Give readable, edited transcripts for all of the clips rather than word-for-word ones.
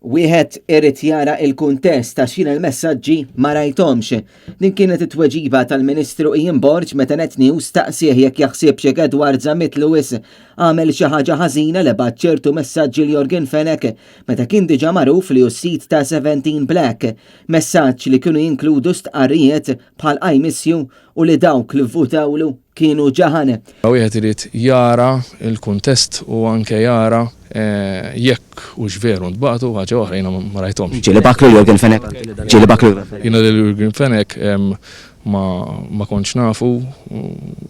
Wieħed irid jara l-kuntest ta' x'in il-messaġġi ma rajthomx. Din kienet it-tweġiba tal-Ministru Ian Borg meta Net News staqsih jekk jaħsibx jekk Edward Zammit Lewis għamel xi ħaġa ħażina li bagħat ċertu messaġġi l Jorgen Fenech meta kien diġà magħruf li hu sit ta' 17 Black, messaġġ li kienu jinkludu stqarrijiet bħal I miss you u li dawk li vvutawlu kienu ġaħan. Wieħed irid jara l-kuntest u anke jara jekk hux veru ntbagħtu ħaġa oħra jiena ma rajthomx. Ġieli baklu Jorgen Fenech. Ġieli baklu. Jiena lil Jorgen Fenech ma kontx nafu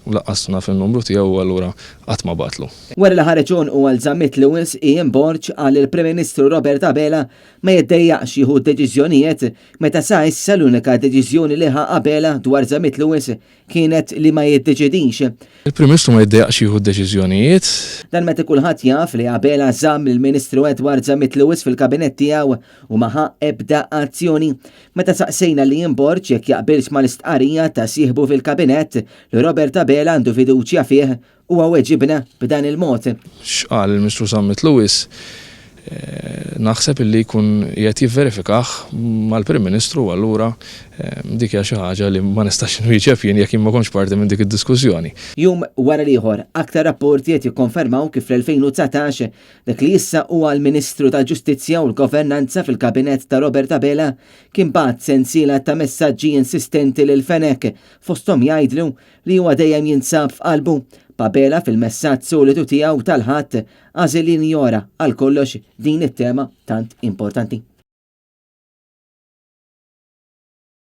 laqqas naf in-numru tiegħu allura qatt ma batlu. Wara li ħareġ u għal Zammit Lewis, Ian Borg qal il-Prim Ministru Robert Abela ma jiddejjaqx jieħu deċiżjonijiet meta sa issa l-unika deċiżjoni li ħa Abela dwar Zammit Lewis kienet li ma jiddeċidix. Il-Prim Ministru ma jiddejjaqx jieħu deċiżjonijiet. Dan meta kulħadd jaf li Abela żamm il-Ministru Edward Zammit Lewis fil-kabinett tiegħu u ma ħa ebda azzjoni. Meta saqsejna li Ian Borg jekk jaqbilx mal-istqarrija ta' sieħbu fil-kabinett li Robert Abela għandu fiduċja fih huwa weġibna b'dan il-mod. X'qal il-Ministru Zammit Lewis naħseb illi jkun qiegħed jivverifikah mal-Prim Ministru allura dik hija xi ħaġa li ma nistax nwieġeb jien jekk ma kontx parti minn dik id-diskussjoni. Jum wara ieħor aktar rapporti qed jikkonfermaw kif fl-2019 dak li issa huwa l-Ministru tal-Ġustizzja u l-Governanza fil-Kabinett ta' Robert Abela kien bagħat sensiela ta' messaġġi insistenti lil Fenech fosthom jgħidlu li huwa dejjem jinsab f'qalbu. Abela fil-messaġġ solitu tiegħu tal-ħadd għażel jinjora għal kollox din it-tema tant importanti.